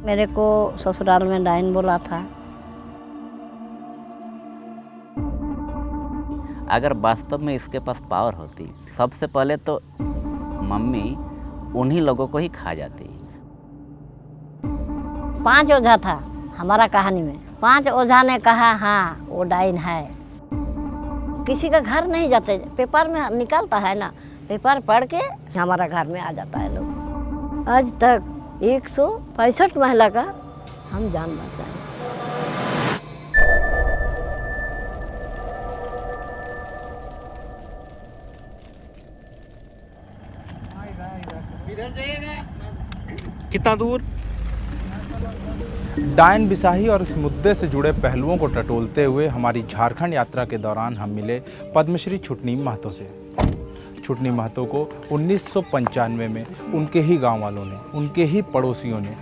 मेरे को ससुराल में डाइन बोला था। अगर वास्तव में इसके पास पावर होती, सबसे पहले तो मम्मी उन्हीं लोगों को ही खा जाती। 5 ओझा था हमारा कहानी में। 5 ओझा ने कहा हाँ वो डाइन है। किसी का घर नहीं जाते, पेपर में निकलता है ना, पेपर पढ़ के हमारा घर में आ जाता है लोग। आज तक 165 महिला का हम जान बचाए। कितना दूर? डायन बिसाही और इस मुद्दे से जुड़े पहलुओं को टटोलते हुए हमारी झारखंड यात्रा के दौरान हम मिले पद्मश्री छुटनी महतो से। छुटनी महतो को 1995 में उनके ही गांव वालों ने, उनके ही पड़ोसियों ने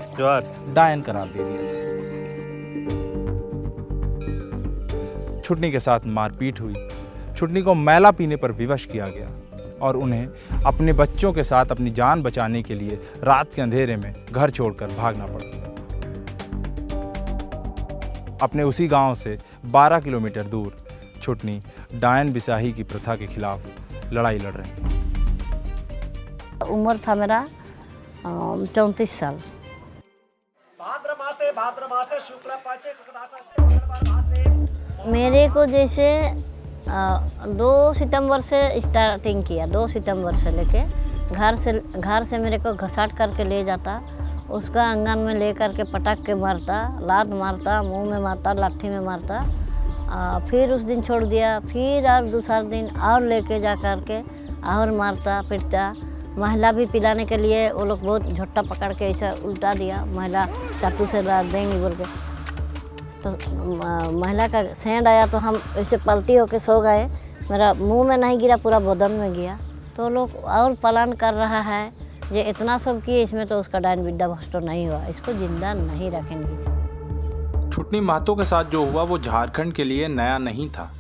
डायन करार दे दिया। छुटनी के साथ मारपीट हुई, छुटनी को मैला पीने पर विवश किया गया और उन्हें अपने बच्चों के साथ अपनी जान बचाने के लिए रात के अंधेरे में घर छोड़कर भागना पड़ा। अपने उसी गांव से 12 किलोमीटर दूर छुटनी डायन बिसाही की प्रथा के खिलाफ लड़ाई लड़ रहे हैं। उम्र था मेरा 34 साल। मेरे को जैसे 2 सितंबर से स्टार्टिंग किया। 2 सितंबर से लेके घर से मेरे को घसाट करके ले जाता, उसका आंगन में ले करके पटक के मारता, लात मारता, मुंह में मारता, लाठी में मारता। फिर उस दिन छोड़ दिया, फिर और दूसरा दिन और लेके जा करके और मारता पीटता। महिला भी पिलाने के लिए वो लोग बहुत झट्टा पकड़ के ऐसा उल्टा दिया, महिला चाटू से रात देंगी बोल के। तो महिला का सेंध आया तो हम ऐसे पलटी होके सो गए। मेरा मुंह में नहीं गिरा, पूरा बदन में गया। तो लोग और प्लान कर रहा है ये इतना सब किए, इसमें तो उसका डायन विद्या भ्रष्ट नहीं हुआ, इसको जिंदा नहीं रखेंगे। छुटनी महतो के साथ जो हुआ वो झारखंड के लिए नया नहीं था।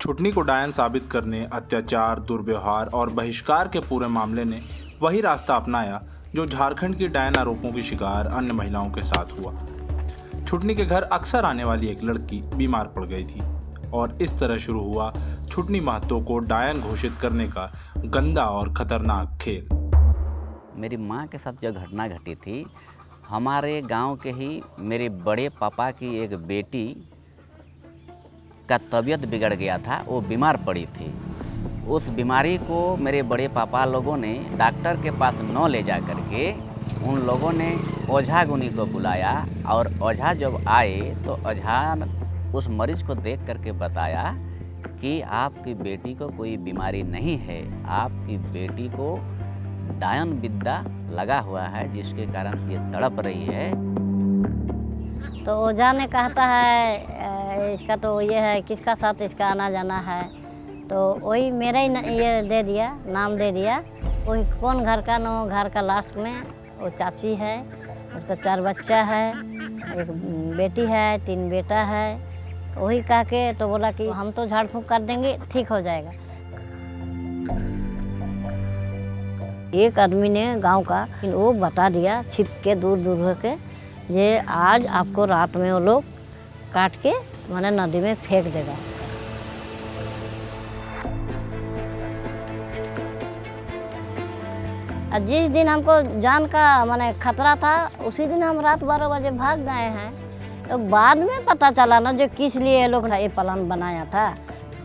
छुटनी को डायन साबित करने अत्याचार, दुर्व्यवहार और बहिष्कार के पूरे मामले ने वही रास्ता अपनाया जो झारखंड की डायन आरोपों की शिकार अन्य महिलाओं के साथ हुआ। छुटनी के घर अक्सर आने वाली एक लड़की बीमार पड़ गई थी और इस तरह शुरू हुआ छुटनी महतो को डायन घोषित करने का गंदा और खतरनाक खेल। मेरी माँ के साथ जो घटना घटी थी, हमारे गांव के ही मेरे बड़े पापा की एक बेटी का तबीयत बिगड़ गया था, वो बीमार पड़ी थी। उस बीमारी को मेरे बड़े पापा लोगों ने डॉक्टर के पास न ले जा करके उन लोगों ने ओझा गुनी को बुलाया और ओझा जब आए तो ओझा उस मरीज को देख करके बताया कि आपकी बेटी को कोई बीमारी नहीं है, आपकी बेटी को डायन विद्या लगा हुआ है जिसके कारण ये तड़प रही है। तो ओझा ने कहता है इसका तो ये है, किसका साथ इसका आना जाना है। तो वही मेरा ही ये दे दिया, नाम दे दिया। वही कौन घर का नो, घर का लास्ट में वो चाची है, उसका 4 बच्चा है, एक बेटी है, 3 बेटा है। वही कह के तो बोला कि हम तो झाड़ फूँक कर देंगे, ठीक हो जाएगा। एक आदमी ने गांव का वो बता दिया छिप के दूर दूर होके, ये आज आपको रात में वो लोग काट के मैंने नदी में फेंक देगा। जिस दिन हमको जान का माने खतरा था, उसी दिन हम रात 12 बजे भाग गए हैं। तो बाद में पता चला ना जो किस लिए ये लोग ये प्लान बनाया था।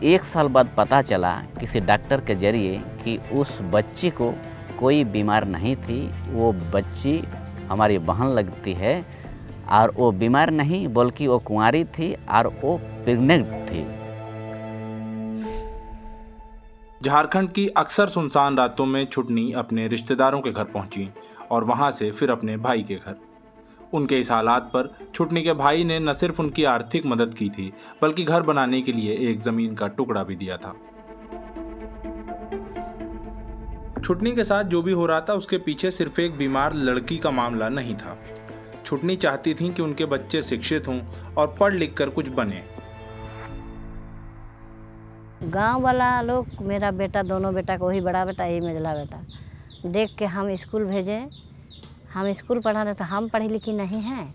1 साल बाद पता चला किसी डॉक्टर के जरिए कि उस बच्ची को कोई बीमार नहीं थी, वो बच्ची हमारी बहन लगती है और वो बीमार नहीं बल्कि वो कुंवारी थी और वो प्रेग्नेंट थी। झारखंड की अक्सर सुनसान रातों में छुटनी अपने रिश्तेदारों के घर पहुंची और वहां से फिर अपने भाई के घर। उनके इस हालात पर छुटनी के भाई ने न सिर्फ उनकी आर्थिक मदद की थी बल्कि घर बनाने के लिए एक जमीन का टुकड़ा भी दिया था। छुटनी के साथ जो भी हो रहा था उसके पीछे सिर्फ एक बीमार लड़की का मामला नहीं था। छुटनी चाहती थी कि उनके बच्चे शिक्षित हों और पढ़ लिख कर कुछ बने। गांव वाला लोग मेरा बेटा, दोनों बेटा को, वही बड़ा बेटा यही मझला बेटा, देख के हम स्कूल भेजे। हम स्कूल पढ़ा रहे तो हम पढ़ी लिखी नहीं हैं,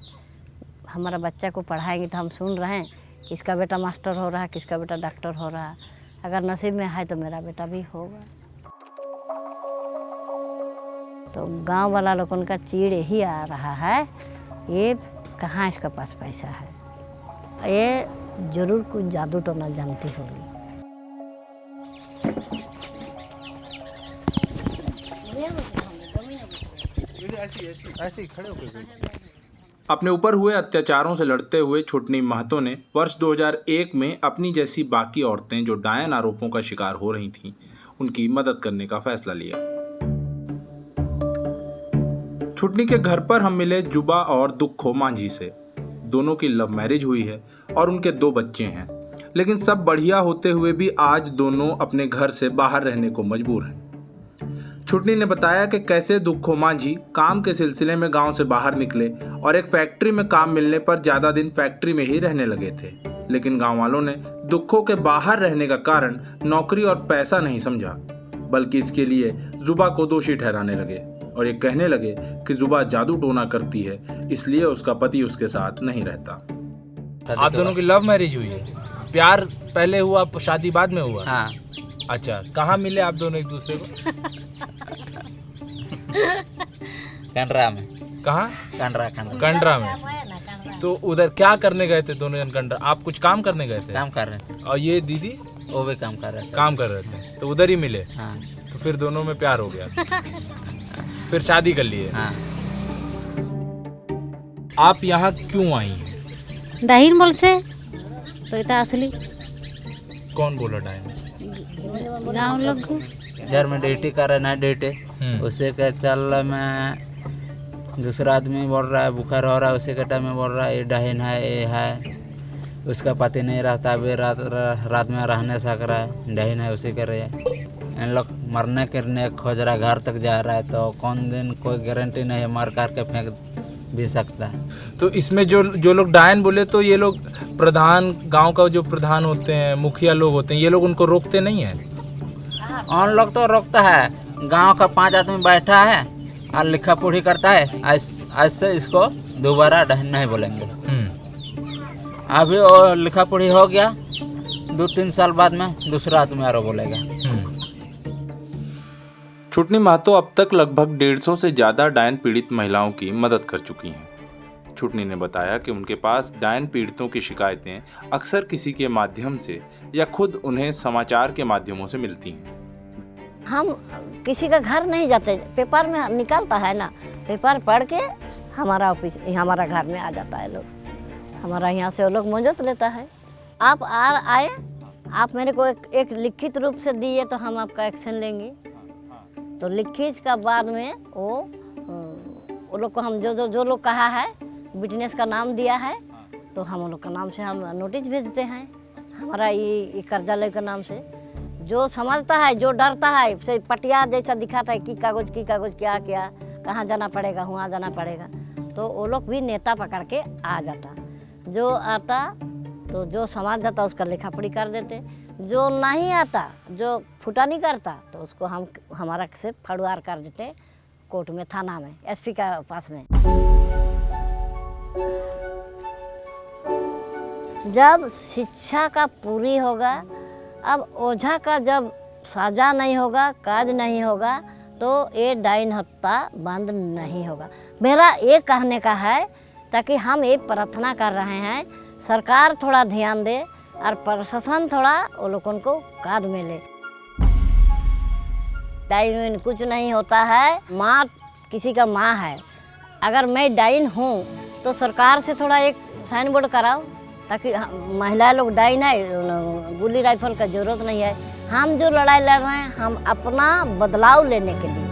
हमारा बच्चा को पढ़ाएंगे तो हम सुन रहे हैं किसका बेटा मास्टर हो रहा है, किसका बेटा डॉक्टर हो रहा है। अगर नसीब में है तो मेरा बेटा भी होगा। तो गांव वाला लोग उनका चीड़ ही आ रहा है, ये कहाँ इसके पास पैसा है, ये जरूर कुछ जादू टोना जानती होगी। ऐसे ही खड़े होकर अपने ऊपर हुए अत्याचारों से लड़ते हुए छुटनी महतो ने वर्ष 2001 में अपनी जैसी बाकी औरतें जो डायन आरोपों का शिकार हो रही थीं, उनकी मदद करने का फैसला लिया। छुटनी के घर पर हम मिले जुबा और दुखो मांझी से। दोनों की लव मैरिज हुई है और उनके 2 बच्चे हैं, लेकिन सब बढ़िया होते हुए भी आज दोनों अपने घर से बाहर रहने को मजबूर हैं। छुटनी ने बताया कि कैसे दुखो मांझी काम के सिलसिले में गांव से बाहर निकले और एक फैक्ट्री में काम मिलने पर ज़्यादा दिन फैक्ट्री में ही रहने लगे थे, लेकिन गांव वालों ने दुखों के बाहर रहने का कारण नौकरी और पैसा नहीं समझा, बल्कि इसके लिए जुबा को दोषी ठहराने लगे और ये कहने लगे कि जुबा जादू टोना करती है, इसलिए उसका पति उसके साथ नहीं रहता। आप दोनों की लव मैरिज हुई है? प्यार पहले हुआ, शादी बाद में हुआ? हाँ। अच्छा, कहाँ मिले आप दोनों एक दूसरे को? कंडरा में। कहाँ? कंडरा में। में। तो उधर क्या करने गए थे दोनों जन कंडरा? आप कुछ काम करने गए थे? काम कर रहे थे। और ये दीदी? वो भी काम कर रहे थे। काम कर रहे थे, तो उधर ही मिले। हाँ। तो फिर दोनों में प्यार हो गया। फिर शादी कर लिए। हाँ। आप यहाँ क्यों आई हैं? डाहिन बोल से तो इतना असली कौन बोला डायन? गाँव लोग घर में ड्यूटी कर रहे ना, ड्यूटी उसे के चल में दूसरा आदमी बोल रहा है बुखार हो रहा है, उसी के टाइम में बोल रहा है ये डाहिन है, ये है। उसका पति नहीं रहता, अभी रात में रहने सक रहा है, डाहिन है उसी के रहे। इन लोग मरने करने खोज रहा, घर तक जा रहा है, तो कौन दिन कोई गारंटी नहीं है, मार कर के फेंक भी सकता है। तो इसमें जो लोग डायन बोले, तो ये लोग प्रधान, गांव का जो प्रधान होते हैं, मुखिया लोग होते हैं, ये लोग उनको रोकते नहीं हैं? उन लोग तो रोकता है। गांव का 5 आदमी बैठा है और लिखा पढ़ी करता है, ऐसे इसको दोबारा डायन नहीं बोलेंगे। अभी वो लिखा पढ़ी हो गया, 2-3 साल बाद में दूसरा आदमी और बोलेगा। छुटनी महतो अब तक लगभग 150 से ज़्यादा डायन पीड़ित महिलाओं की मदद कर चुकी हैं। छुटनी ने बताया कि उनके पास डायन पीड़ितों की शिकायतें अक्सर किसी के माध्यम से या खुद उन्हें समाचार के माध्यमों से मिलती हैं। हम किसी का घर नहीं जाते, पेपर में निकलता है ना, पेपर पढ़ के हमारा ऑफिस, हमारा घर में आ जाता है लोग, हमारा यहाँ से वो लोग मौजूद लेता है। आप आए, आप मेरे को एक लिखित रूप से दिए तो हम आपका एक्शन लेंगे। तो लिखित का बाद में वो लोग को हम जो लोग कहा है, विटनेस का नाम दिया है, तो हम उन लोग का नाम से हम नोटिस भेजते हैं, हमारा ये कर्जालय का नाम से। जो समझता है, जो डरता है, से पटिया जैसा दिखाता है कि कागज क्या क्या, कहाँ जाना पड़ेगा, वहाँ जाना पड़ेगा, तो वो लोग भी नेता पकड़ के आ जाता। जो आता तो जो समझ जाता उसका लिखा पढ़ी कर देते, जो नहीं आता, जो फुटा नहीं करता, तो उसको हम हमारा से फड़वार कर देते कोर्ट में, थाना में, एसपी का पास में। जब शिक्षा का पूरी होगा, अब ओझा का जब सजा नहीं होगा, काज नहीं होगा, तो ये डायन हत्या बंद नहीं होगा। मेरा ये कहने का है, ताकि हम ये प्रार्थना कर रहे हैं, सरकार थोड़ा ध्यान दे और प्रशासन थोड़ा वो लोगों को काज मिले। डायन में कुछ नहीं होता है, माँ किसी का माँ है। अगर मैं डायन हूँ तो सरकार से थोड़ा एक साइन बोर्ड कराओ, ताकि महिला लोग डायन है, गोली राइफल का जरूरत नहीं है। हम जो लड़ाई लड़ रहे हैं, हम अपना बदलाव लेने के लिए